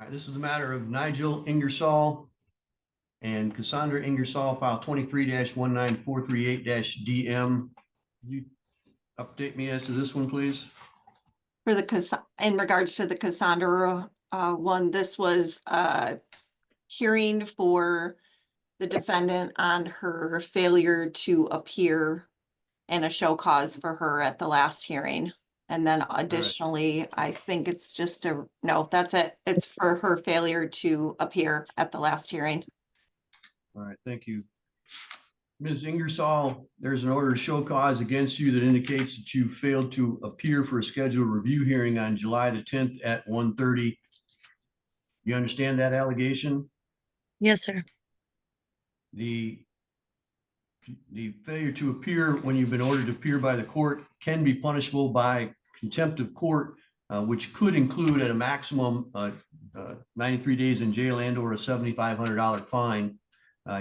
right, this is the matter of Nigel Ingersoll and Cassandra Ingersoll, file 23-19438-DM. Could you update me as to this one, please? For the in regards to the Cassandra one, this was a hearing for the defendant on her failure to appear and a show cause for her at the last hearing. And then additionally, I think it's just no, that's it. It's for her failure to appear at the last hearing. All right, thank you. Ms. Ingersoll, there's an order to show cause against you that indicates that you failed to appear for a scheduled review hearing on July the 10th at 1:30. You understand that allegation? Yes, sir. The failure to appear when you've been ordered to appear by the court can be punishable by contempt of court, which could include at a maximum 93 days in jail and or a $7,500 fine.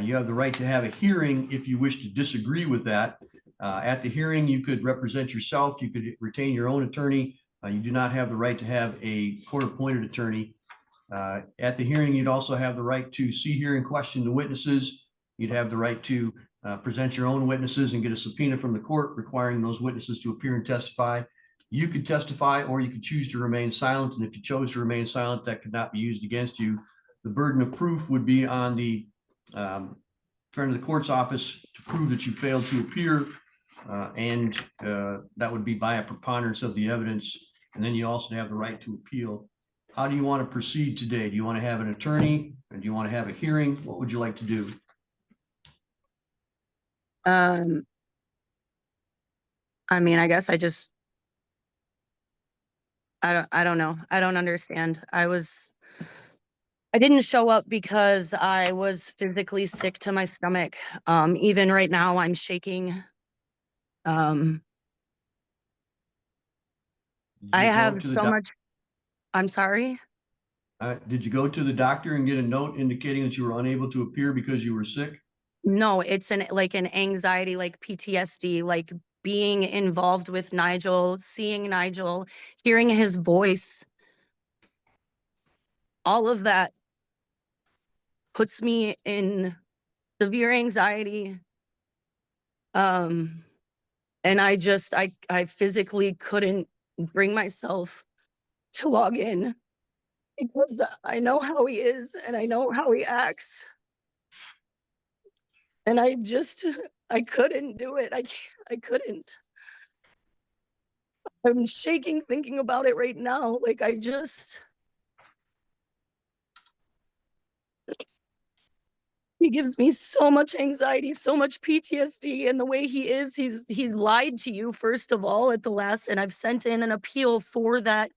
You have the right to have a hearing if you wish to disagree with that. At the hearing, you could represent yourself. You could retain your own attorney. You do not have the right to have a court-appointed attorney. At the hearing, you'd also have the right to see, hear, and question the witnesses. You'd have the right to present your own witnesses and get a subpoena from the court requiring those witnesses to appear and testify. You could testify or you could choose to remain silent. And if you chose to remain silent, that could not be used against you. The burden of proof would be on the friend of the court's office to prove that you failed to appear. And that would be by a preponderance of the evidence. And then you also have the right to appeal. How do you want to proceed today? Do you want to have an attorney or do you want to have a hearing? What would you like to do? I mean, I guess I don't know. I don't understand. I didn't show up because I was physically sick to my stomach. Even right now I'm shaking. I have so much. I'm sorry. Did you go to the doctor and get a note indicating that you were unable to appear because you were sick? No, it's like an anxiety, like PTSD, like being involved with Nigel, seeing Nigel, hearing his voice. All of that puts me in severe anxiety. And I physically couldn't bring myself to log in because I know how he is and I know how he acts. And I couldn't do it. I couldn't. I'm shaking thinking about it right now. Like he gives me so much anxiety, so much PTSD, and the way he is, he lied to you, first of all, at the last, and I've sent in an appeal for that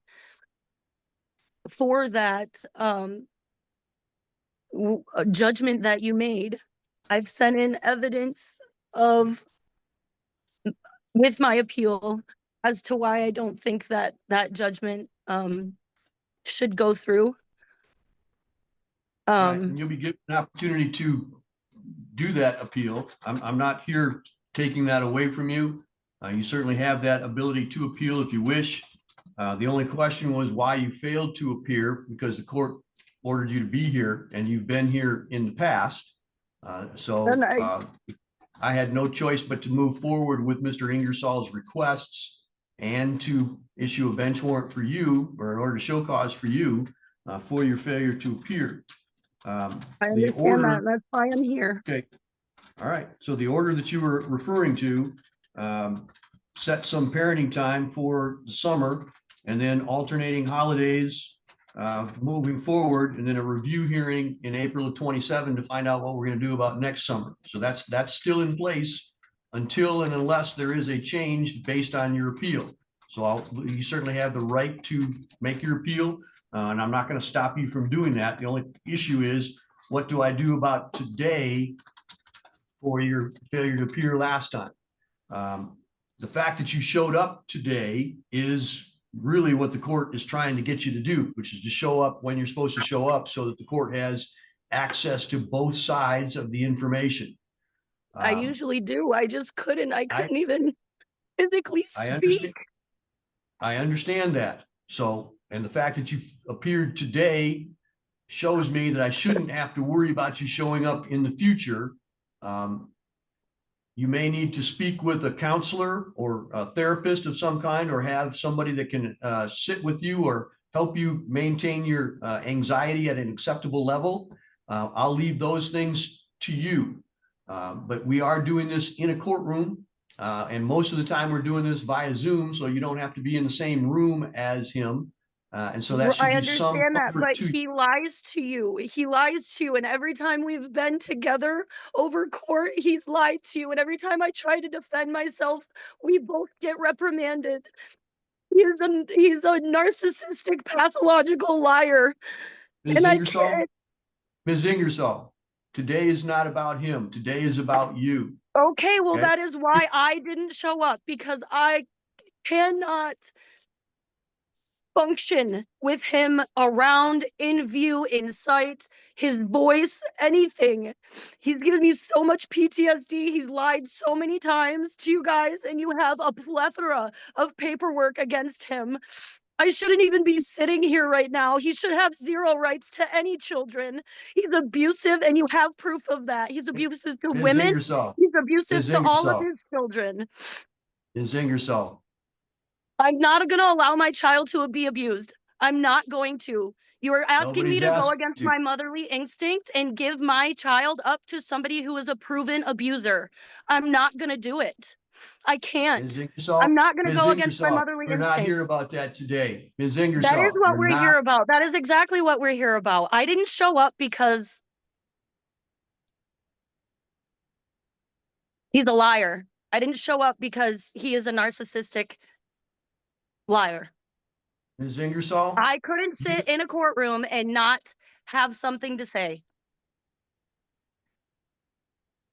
judgment that you made. I've sent in evidence with my appeal as to why I don't think that judgment should go through. Right. You'll be given an opportunity to do that appeal. I'm not here taking that away from you. You certainly have that ability to appeal if you wish. The only question was why you failed to appear, because the court ordered you to be here and you've been here in the past. I had no choice but to move forward with Mr. Ingersoll's requests and to issue a bench warrant for you, or an order to show cause for you, for your failure to appear. I understand that. That's why I'm here. Okay. All right. So the order that you were referring to set some parenting time for the summer and then alternating holidays moving forward, and then a review hearing in April of 27 to find out what we're going to do about next summer. So that's still in place until and unless there is a change based on your appeal. So you certainly have the right to make your appeal, and I'm not going to stop you from doing that. The only issue is, what do I do about today for your failure to appear last time? The fact that you showed up today is really what the court is trying to get you to do, which is to show up when you're supposed to show up so that the court has access to both sides of the information. I usually do. I just couldn't. I couldn't even physically speak. I understand that. So, and the fact that you appeared today shows me that I shouldn't have to worry about you showing up in the future. You may need to speak with a counselor or a therapist of some kind, or have somebody that can sit with you or help you maintain your anxiety at an acceptable level. I'll leave those things to you. But we are doing this in a courtroom, and most of the time we're doing this via Zoom, so you don't have to be in the same room as him. And so that should I be some understand that, comfort but to you. he lies to you. He lies to you, and every time we've been together over court, he's lied to you. And every time I try to defend myself, we both get reprimanded. He's a narcissistic, pathological liar. Ms. And I Ingersoll, can't. Ms. Ingersoll, today is not about him. Today is about you. Okay, well, Okay? that is why I didn't show up, because I cannot function with him around, in view, in sight, his voice, anything. He's given me so much PTSD. He's lied so many times to you guys, and you have a plethora of paperwork against him. I shouldn't even be sitting here right now. He should have zero rights to any children. He's abusive, and you have proof of that. He's abusive to Ms. women. Ingersoll, He's abusive Ms. to all of Ingersoll, his children. Ms. Ingersoll, I'm not going to allow my child to be abused. I'm not going to. You are asking me nobody's to go asked against you. my motherly instinct and give my child up to somebody who is a proven abuser. I'm not going to do it. I Ms. can't. Ingersoll, I'm not going to Ms. go against my Ingersoll, motherly we're not instinct. here about that today. Ms. That is Ingersoll, what we're we're not. here about. That is exactly what we're here about. I didn't show up because he's a liar. I didn't show up because he is a narcissistic liar. Ms. Ingersoll, I couldn't sit in a courtroom and not have something to say.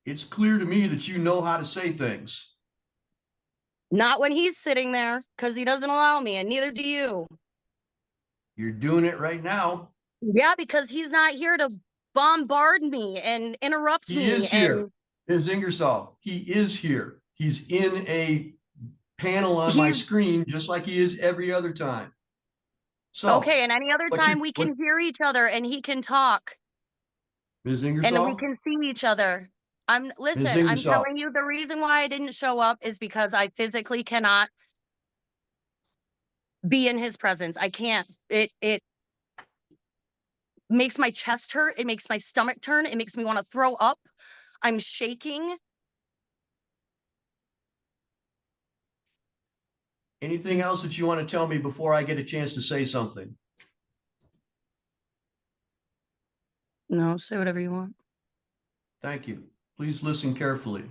it's clear to me that you know how to say things. Not when he's sitting there, because he doesn't allow me, and neither do you. You're doing it right now. Yeah, because he's not here to bombard me and interrupt He me. is here. Ms. Ingersoll, he is here. He's in a panel on my He's screen, just like he is every other time. So, okay, and any other time we can hear each other and he can talk Ms. and we Ingersoll, can see each other. Ms. Listen, I'm Ingersoll, telling you the reason why I didn't show up is because I physically cannot be in his presence. I can't. It makes my chest hurt. It makes my stomach turn. It makes me want to throw up. I'm shaking. anything else that you want to tell me before I get a chance to say something? No, say whatever you want. Thank you. Please listen carefully.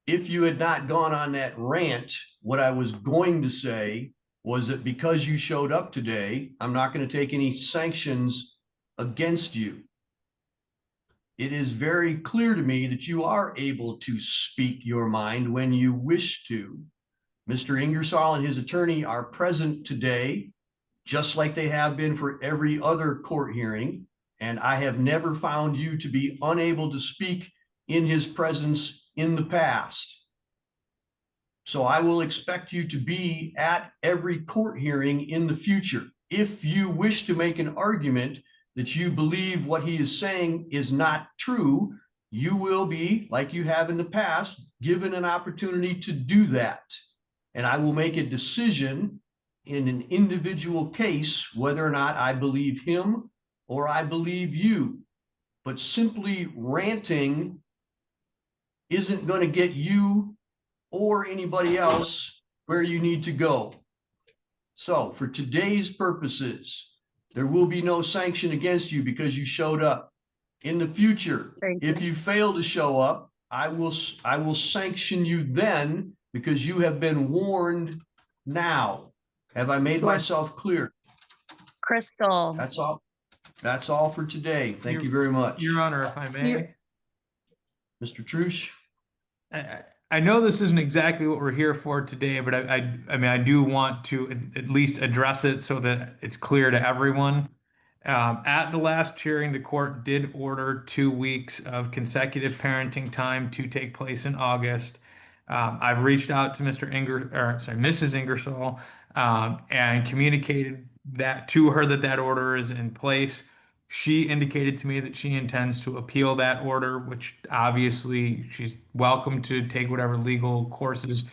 If you had not gone on that rant, what I was going to say was that because you showed up today, I'm not going to take any sanctions against you. It is very clear to me that you are able to speak your mind when you wish to. Mr. Ingersoll and his attorney are present today, just like they have been for every other court hearing. And I have never found you to be unable to speak in his presence in the past. So I will expect you to be at every court hearing in the future. If you wish to make an argument that you believe what he is saying is not true, you will be, like you have in the past, given an opportunity to do that. And I will make a decision in an individual case whether or not I believe him or I believe you. But simply ranting isn't going to get you or anybody else where you need to go. So for today's purposes, there will be no sanction against you because you showed up. In the future, if you fail to show up, I will sanction you then because you have been warned now. Have I made myself clear? Crystal. That's all. That's all for today. Thank you very much. Your Honor, if I may. Mr. Truce. I know this isn't exactly what we're here for today, but I mean, I do want to at least address it so that it's clear to everyone. At the last hearing, the court did order 2 weeks of consecutive parenting time to take place in August. I've reached out to Mrs. Ingersoll, and communicated that to her that order is in place. She indicated to me that she intends to appeal that order, which obviously she's welcome to take whatever legal courses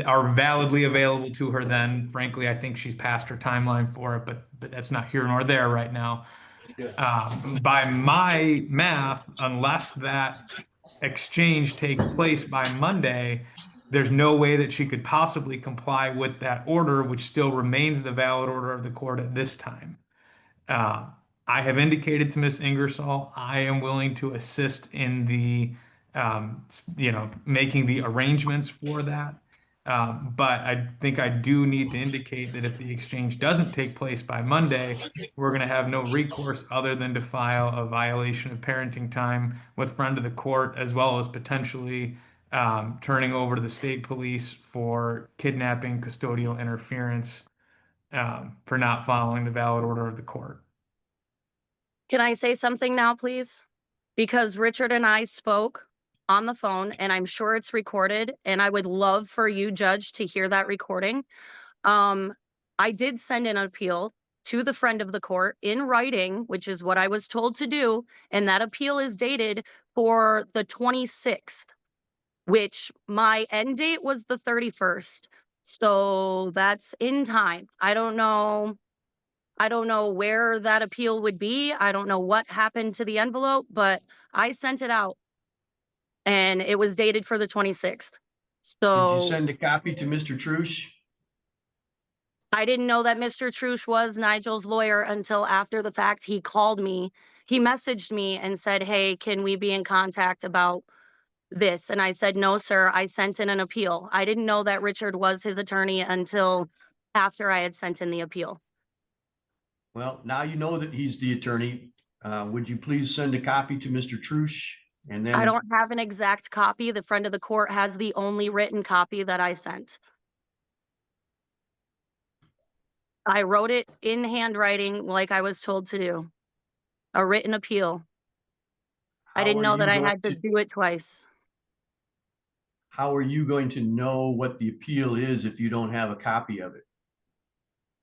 are validly available to her. Then, frankly, I think she's past her timeline for it, but that's not here nor there right now. By my math, unless that exchange takes place by Monday, there's no way that she could possibly comply with that order, which still remains the valid order of the court at this time. I have indicated to Ms. Ingersoll, I am willing to assist in the, making the arrangements for that. But I think I do need to indicate that if the exchange doesn't take place by Monday, we're going to have no recourse other than to file a violation of parenting time with friend of the court, as well as potentially turning over to the state police for kidnapping, custodial interference, for not following the valid order of the court. Can I say something now, please? Because Richard and I spoke on the phone, and I'm sure it's recorded, and I would love for you, Judge, to hear that recording. I did send an appeal to the friend of the court in writing, which is what I was told to do, and that appeal is dated for the 26th, which my end date was the 31st. So that's in time. I don't know where that appeal would be. I don't know what happened to the envelope, but I sent it out and it was dated for the 26th. Did you So send a copy to Mr. Truce? I didn't know that Mr. Truce was Nigel's lawyer until after the fact. He called me, he messaged me and said, "Hey, can we be in contact about this?" And I said, "No, sir, I sent in an appeal." I didn't know that Richard was his attorney until after I had sent in the appeal. Well, now you know that he's the attorney. Would you please send a copy to Mr. Truce? And then I don't have an exact copy. The friend of the court has the only written copy that I sent. I wrote it in handwriting like I was told to do. A written appeal. I didn't know that I had to do it twice. How are you going to know what the appeal is if you don't have a copy of it?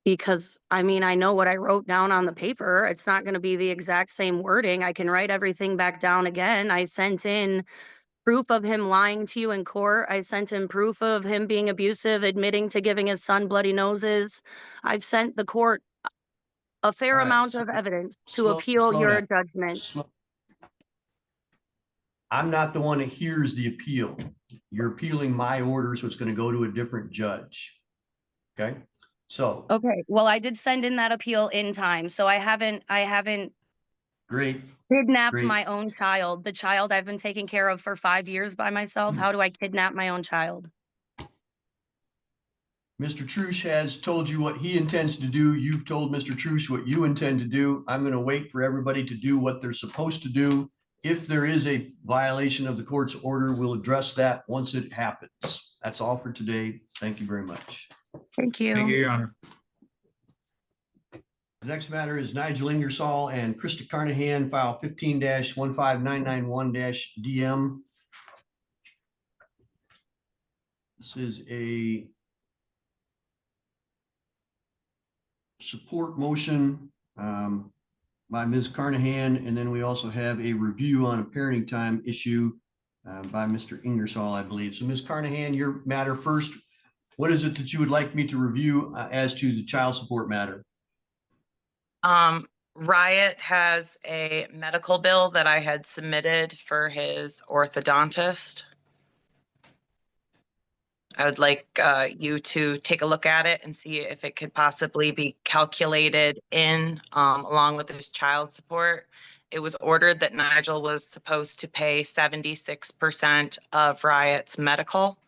Because, I mean, I know what I wrote down on the paper. It's not going to be the exact same wording. I can write everything back down again. I sent in proof of him lying to you in court. I sent in proof of him being abusive, admitting to giving his son bloody noses. I've sent the court a fair All right, amount of evidence to slow appeal your down. judgment. I'm not the one that hears the appeal. You're appealing my order, so it's going to go to a different judge. Okay, so Okay, well, I did send in that appeal in time, so I haven't great. kidnapped Great. my own child, the child I've been taking care of for 5 years by myself. How do I kidnap my own child? Mr. Truce has told you what he intends to do. You've told Mr. Truce what you intend to do. I'm going to wait for everybody to do what they're supposed to do. If there is a violation of the court's order, we'll address that once it happens. That's all for today. Thank you very much. Thank you. Thank you, Your Honor. The next matter is Nigel Ingersoll and Krista Carnehan, file 15-15991-DM. This is a support motion by Ms. Carnehan, and then we also have a review on a parenting time issue by Mr. Ingersoll, I believe. So Ms. Carnehan, your matter first. What is it that you would like me to review as to the child support matter? Riot has a medical bill that I had submitted for his orthodontist. I would like you to take a look at it and see if it could possibly be calculated in along with his child support. It was ordered that Nigel was supposed to pay 76% of Riot's medical.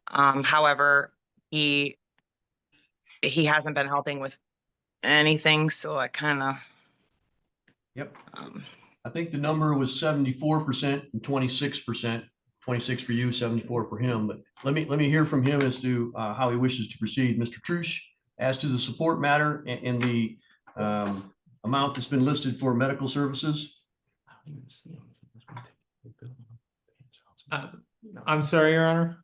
However, he hasn't been helping with anything, so I kind of Yep. I think the number was 74% and 26%. 26 for you, 74 for him. But let me hear from him as to how he wishes to proceed. Mr. Truce, as to the support matter and the amount that's been listed for medical services. I'm sorry, Your Honor.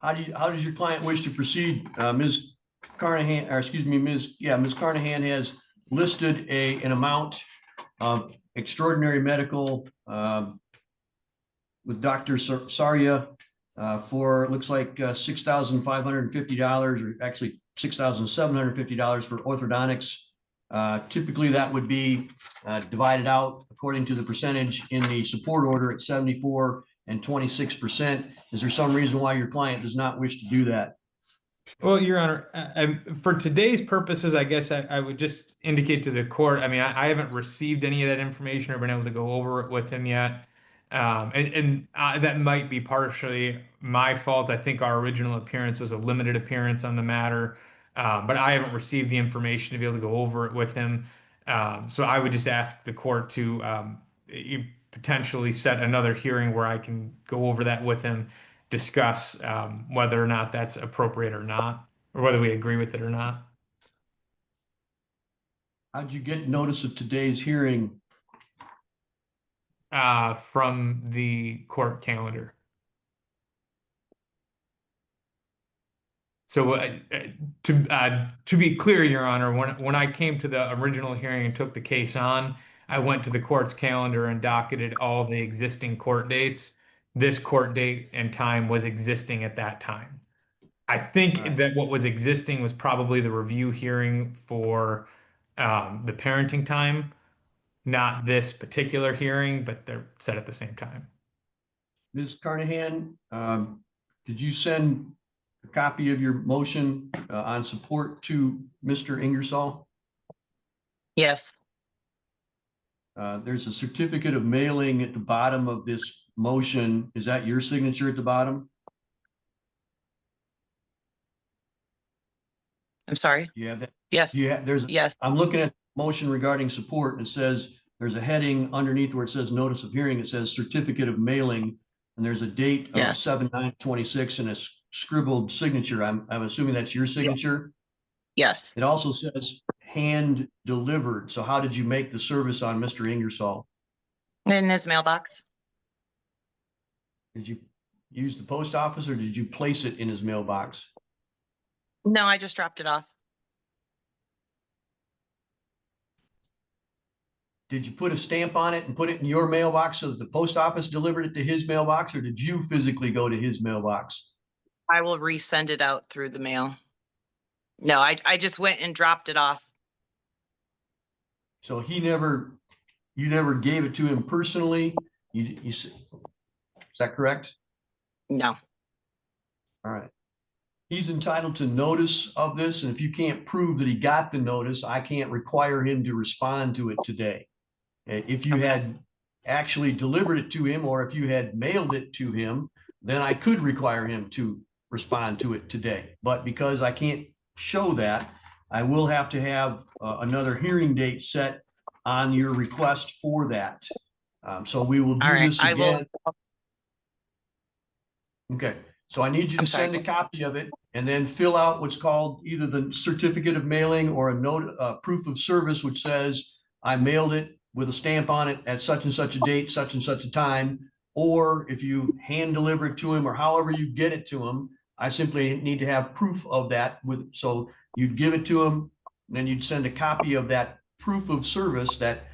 How does your client wish to proceed, Ms. Carnehan, or excuse me, Ms. Carnehan has listed an amount of extraordinary medical with Dr. Sarya for, it looks like $6,550, or actually $6,750 for orthodontics. Typically, that would be divided out according to the percentage in the support order at 74 and 26%. Is there some reason why your client does not wish to do that? Well, Your Honor, for today's purposes, I guess I would just indicate to the court, I mean, I haven't received any of that information or been able to go over it with him yet. That might be partially my fault. I think our original appearance was a limited appearance on the matter, but I haven't received the information to be able to go over it with him. So I would just ask the court to potentially set another hearing where I can go over that with him, discuss whether or not that's appropriate or not, or whether we agree with it or not. How'd you get notice of today's hearing? From the court calendar. So to be clear, Your Honor, when I came to the original hearing and took the case on, I went to the court's calendar and docketed all the existing court dates. This court date and time was existing at that time. I think Right. that what was existing was probably the review hearing for the parenting time, not this particular hearing, but they're set at the same time. Ms. Carnehan, did you send a copy of your motion on support to Mr. Ingersoll? Yes, There's a certificate of mailing at the bottom of this motion. Is that your signature at the bottom? I'm sorry. Do you have that? Yes, There's, yes, I'm looking at motion regarding support, and it says, there's a heading underneath where it says notice of hearing. It says certificate of mailing, and there's a date of Yes. 7/9/26 and a scribbled signature. I'm assuming that's your signature. yes. It also says hand delivered. So how did you make the service on Mr. Ingersoll? In his mailbox. Did you use the post office or did you place it in his mailbox? No, I just dropped it off. Did you put a stamp on it and put it in your mailbox so that the post office delivered it to his mailbox, or did you physically go to his mailbox? I will resend it out through the mail. No, I just went and dropped it off. So you never gave it to him personally? Is that correct? No. All right. He's entitled to notice of this, and if you can't prove that he got the notice, I can't require him to respond to it today. If you had actually delivered it to him, or if you had mailed it to him, then I could require him to respond to it today. But because I can't show that, I will have to have another hearing date set on your request for that. So we will do All right, this I will. again. Okay, so I need you I'm to sorry. send a copy of it and then fill out what's called either the certificate of mailing or a note, proof of service, which says I mailed it with a stamp on it at such and such a date, such and such a time. Or if you hand deliver it to him or however you get it to him, I simply need to have proof of that so you'd give it to him, then you'd send a copy of that proof of service that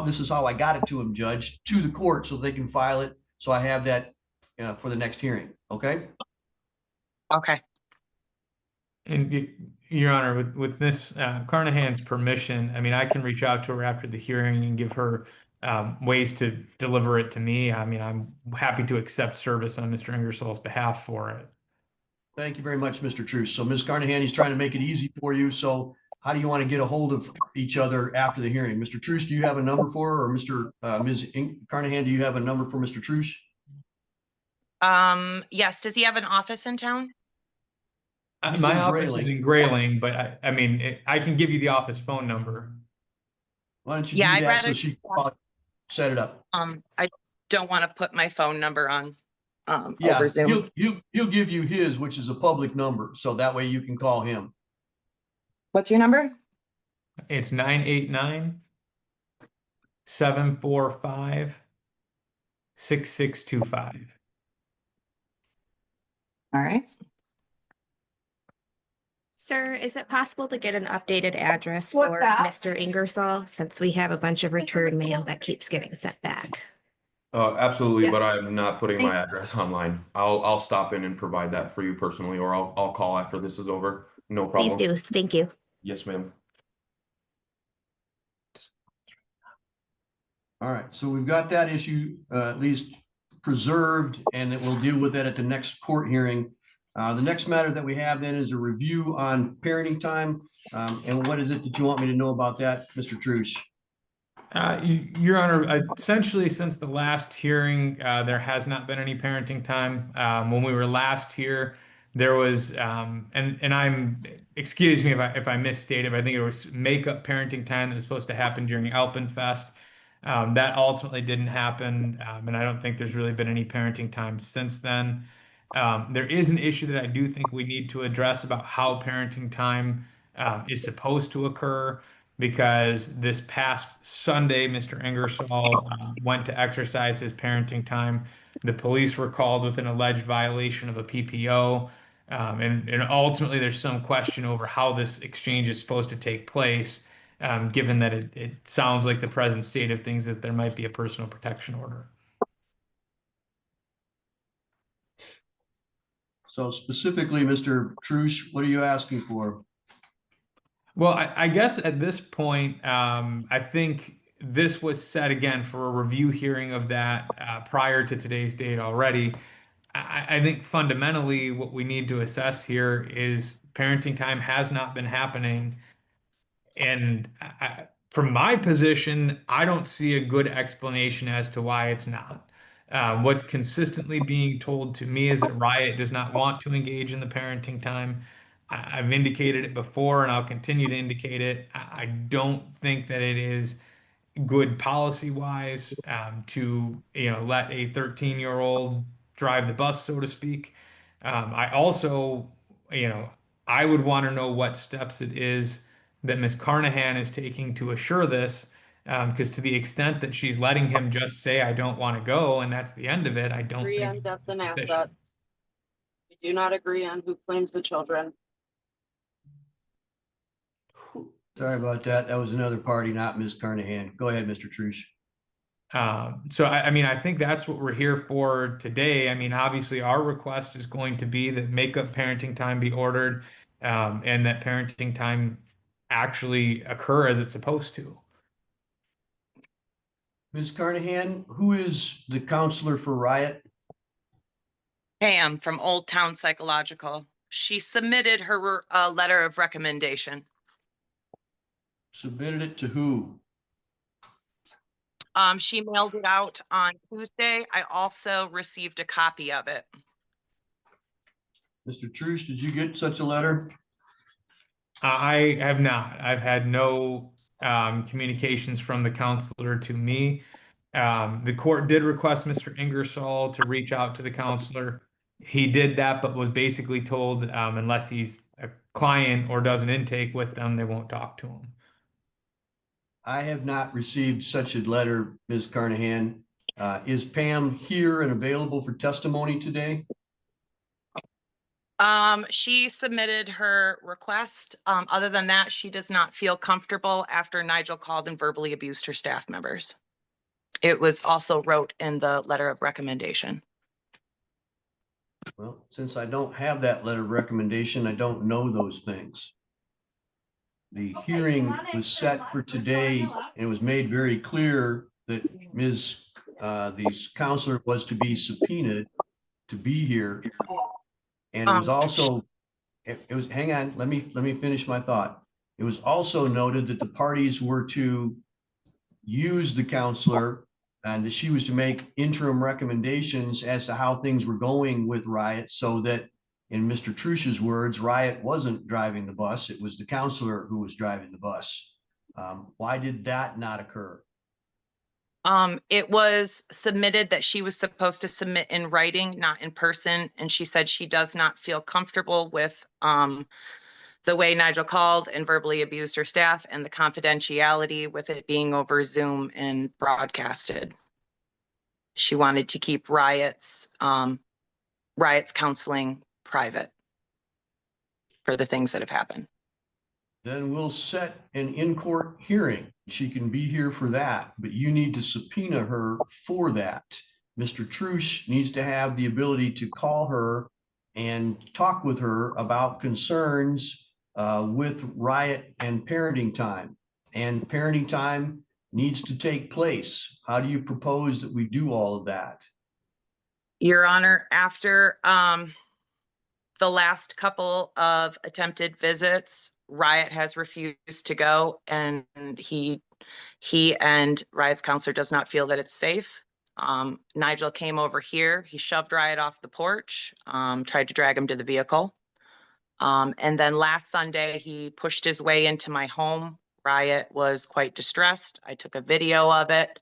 this is how I got it to him, Judge, to the court so they can file it. So I have that for the next hearing. Okay. Okay. And Your Honor, with Miss Carnahan's permission, I mean, I can reach out to her after the hearing and give her ways to deliver it to me. I mean, I'm happy to accept service on Mr. Ingersoll's behalf for it. Thank you very much, Mr. Truce. So Ms. Carnehan, he's trying to make it easy for you. So how do you want to get a hold of each other after the hearing? Mr. Truce, do you have a number for her, or Ms. Carnehan, do you have a number for Mr. Truce? Yes. Does he have an office in town? He's My in office is Grayling. in Grayling, but I mean, I can give you the office phone number. Why don't you Yeah, do I'd that so rather- she can set it up? I don't want to put my phone number on Yeah, over Zoom. he'll give you his, which is a public number. So that way you can call him. What's your number? It's 989-745-6625. All right. Sir, is it possible to get an updated address for Mr. Ingersoll, since we have a bunch of return mail that keeps getting sent back? Absolutely, Yeah. but I'm not putting my address online. I'll stop in and provide that for you personally, or I'll call after this is over. No Please problem. do. Thank you. Yes, ma'am. All right, so we've got that issue at least preserved, and that we'll deal with that at the next court hearing. The next matter that we have then is a review on parenting time. And what is it that you want me to know about that, Mr. Truce? Your Honor, essentially since the last hearing, there has not been any parenting time. When we were last here, there was, excuse me if I misstated, but I think it was makeup parenting time that was supposed to happen during Alpenfest. That ultimately didn't happen, and I don't think there's really been any parenting time since then. There is an issue that I do think we need to address about how parenting time is supposed to occur, because this past Sunday, Mr. Ingersoll went to exercise his parenting time. The police were called with an alleged violation of a PPO. And ultimately, there's some question over how this exchange is supposed to take place, given that it sounds like the present state of things that there might be a personal protection order. So specifically, Mr. Truce, what are you asking for? Well, I guess at this point, I think this was set again for a review hearing of that prior to today's date already. I think fundamentally what we need to assess here is parenting time has not been happening. And from my position, I don't see a good explanation as to why it's not. What's consistently being told to me is that Riot does not want to engage in the parenting time. I've indicated it before and I'll continue to indicate it. I don't think that it is good policy wise to let a 13-year-old drive the bus, so to speak. I also, I would want to know what steps it is that Ms. Carnehan is taking to assure this, because to the extent that she's letting him just say I don't want to go and that's the end of it, I don't Agree think on it's deaths and sufficient. assets. We do not agree on who claims the children. Sorry about that. That was another party, not Ms. Carnehan. Go ahead, Mr. Truce. So I mean, I think that's what we're here for today. I mean, obviously our request is going to be that makeup parenting time be ordered, and that parenting time actually occur as it's supposed to. Ms. Carnehan, who is the counselor for Riot? Pam from Old Town Psychological. She submitted her letter of recommendation. Submitted it to who? She mailed it out on Tuesday. I also received a copy of it. Mr. Truce, did you get such a letter? I have not. I've had no communications from the counselor to me. The court did request Mr. Ingersoll to reach out to the counselor. He did that, but was basically told unless he's a client or does an intake with them, they won't talk to him. I have not received such a letter, Ms. Carnehan. Is Pam here and available for testimony today? She submitted her request. Other than that, she does not feel comfortable after Nigel called and verbally abused her staff members. It was also wrote in the letter of recommendation. Well, since I don't have that letter of recommendation, I don't know those things. The hearing was set for today, and it was made very clear that the counselor was to be subpoenaed to be here. And it was also, hang on, let me finish my thought. It was also noted that the parties were to use the counselor and that she was to make interim recommendations as to how things were going with Riot, so that, in Mr. Truce's words, Riot wasn't driving the bus. It was the counselor who was driving the bus. Why did that not occur? It was submitted that she was supposed to submit in writing, not in person. And she said she does not feel comfortable with the way Nigel called and verbally abused her staff and the confidentiality with it being over Zoom and broadcasted. She wanted to keep Riot's counseling private. for the things that have happened. Then we'll set an in-court hearing. She can be here for that, but you need to subpoena her for that. Mr. Truce needs to have the ability to call her and talk with her about concerns with riot and parenting time. And parenting time needs to take place. How do you propose that we do all of that? Your Honor, after the last couple of attempted visits, Riot has refused to go, and he and Riot's counselor does not feel that it's safe. Nigel came over here. He shoved Riot off the porch, tried to drag him to the vehicle. And then last Sunday, he pushed his way into my home. Riot was quite distressed. I took a video of it.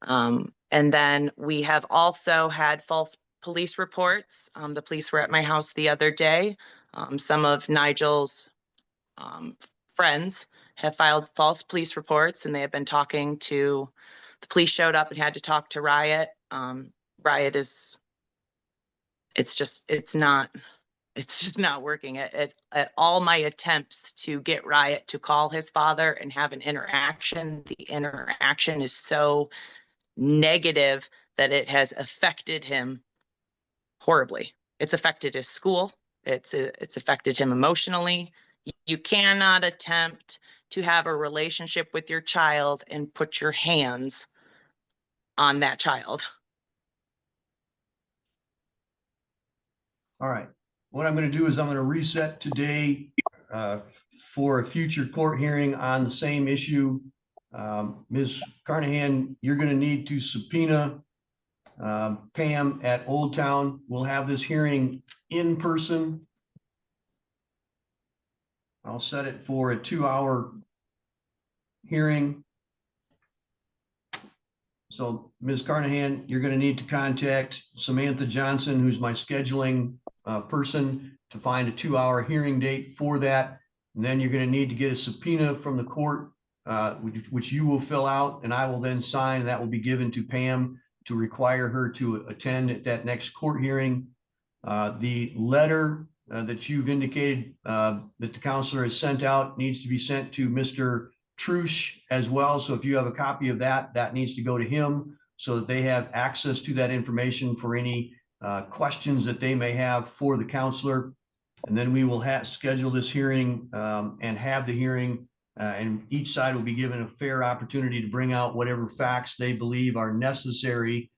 And then we have also had false police reports. The police were at my house the other day. Some of Nigel's friends have filed false police reports, and they have been talking to, the police showed up and had to talk to Riot. Riot is, it's just not working. At all my attempts to get Riot to call his father and have an interaction, the interaction is so negative that it has affected him horribly. It's affected his school. It's affected him emotionally. You cannot attempt to have a relationship with your child and put your hands on that child. All right. What I'm going to do is I'm going to reset today for a future court hearing on the same issue. Ms. Carnehan, you're going to need to subpoena Pam at Old Town. We'll have this hearing in person. I'll set it for a 2-hour hearing. So Ms. Carnehan, you're going to need to contact Samantha Johnson, who's my scheduling person, to find a 2-hour hearing date for that. And then you're going to need to get a subpoena from the court, which you will fill out, and I will then sign. That will be given to Pam to require her to attend at that next court hearing. The letter that you've indicated that the counselor has sent out needs to be sent to Mr. Truce as well. So if you have a copy of that, that needs to go to him so that they have access to that information for any questions that they may have for the counselor. And then we will schedule this hearing and have the hearing, and each side will be given a fair opportunity to bring out whatever facts they believe are necessary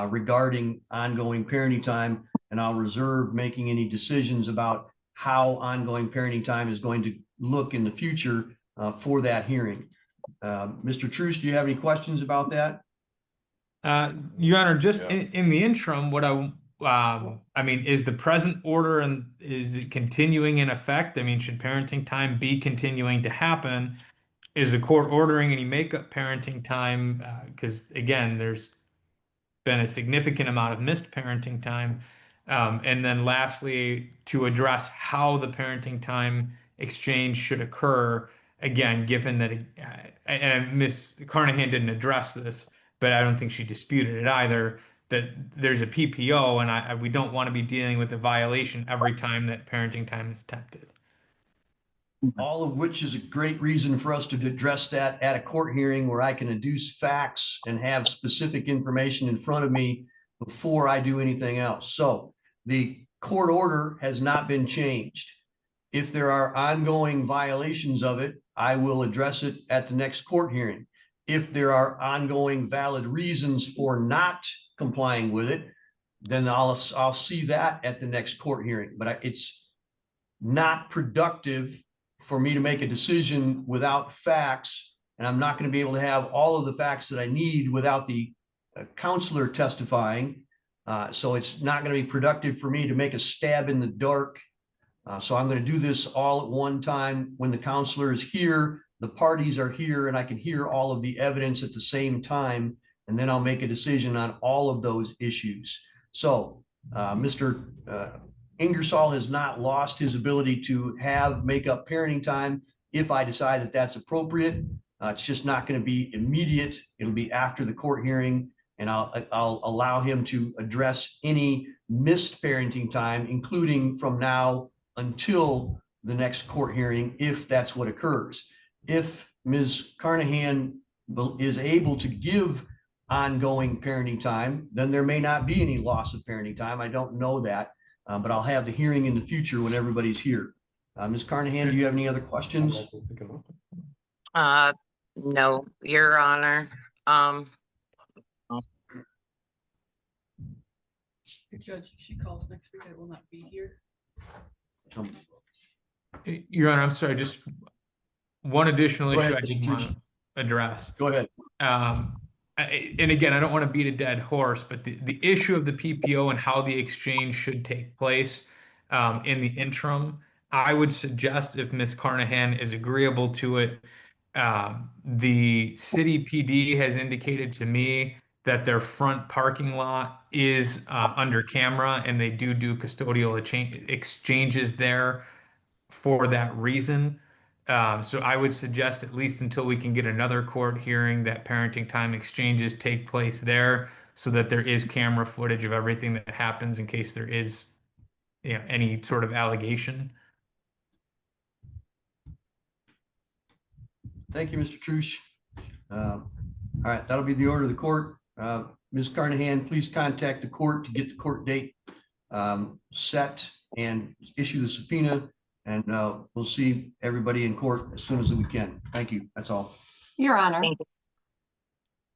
regarding ongoing parenting time. And I'll reserve making any decisions about how ongoing parenting time is going to look in the future for that hearing. Mr. Truce, do you have any questions about that? Your Honor, just in the interim, what I mean, is the present order and is it continuing in effect? I mean, should parenting time be continuing to happen? Is the court ordering any makeup parenting time? Because again, there's been a significant amount of missed parenting time. And then lastly, to address how the parenting time exchange should occur, again, given that, and Ms. Carnehan didn't address this, but I don't think she disputed it either, that there's a PPO, and we don't want to be dealing with a violation every time that parenting time is attempted. All of which is a great reason for us to address that at a court hearing where I can adduce facts and have specific information in front of me before I do anything else. So the court order has not been changed. If there are ongoing violations of it, I will address it at the next court hearing. If there are ongoing valid reasons for not complying with it, then I'll see that at the next court hearing. But it's not productive for me to make a decision without facts, and I'm not going to be able to have all of the facts that I need without the counselor testifying. So it's not going to be productive for me to make a stab in the dark. So I'm going to do this all at one time when the counselor is here, the parties are here, and I can hear all of the evidence at the same time, and then I'll make a decision on all of those issues. So Mr. Ingersoll has not lost his ability to have makeup parenting time if I decide that that's appropriate. It's just not going to be immediate. It'll be after the court hearing, and I'll allow him to address any missed parenting time, including from now until the next court hearing if that's what occurs. If Ms. Carnehan is able to give ongoing parenting time, then there may not be any loss of parenting time. I don't know that, but I'll have the hearing in the future when everybody's here. Ms. Carnehan, do you have any other questions? No, Your Honor. Judge, if she calls next week, I will not be here. Your Honor, I'm sorry, just one additional Go issue ahead, I did Mr. want Truce. to address. Go ahead. And again, I don't want to beat a dead horse, but the issue of the PPO and how the exchange should take place in the interim, I would suggest if Ms. Carnehan is agreeable to it, the city PD has indicated to me that their front parking lot is under camera and they do custodial exchanges there for that reason. So I would suggest, at least until we can get another court hearing, that parenting time exchanges take place there so that there is camera footage of everything that happens in case there is, you know, any sort of allegation. Thank you, Mr. Truce. All right, that'll be the order of the court. Ms. Carnehan, please contact the court to get the court date set and issue the subpoena. And we'll see everybody in court as soon as we can. Thank you. That's all. Your Honor,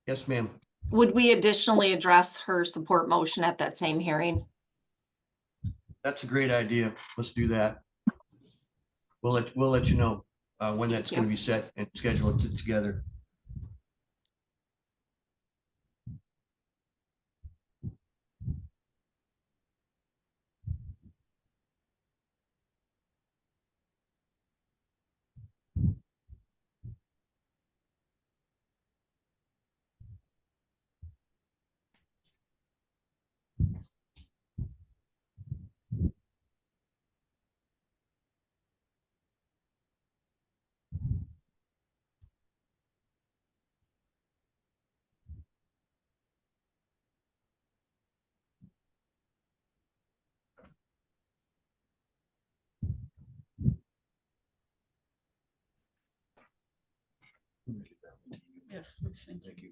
Yes, ma'am. would we additionally address her support motion at that same hearing? That's a great idea. Let's do that. We'll let you know when that's going to be set and schedule it together. Yes, please, thank you.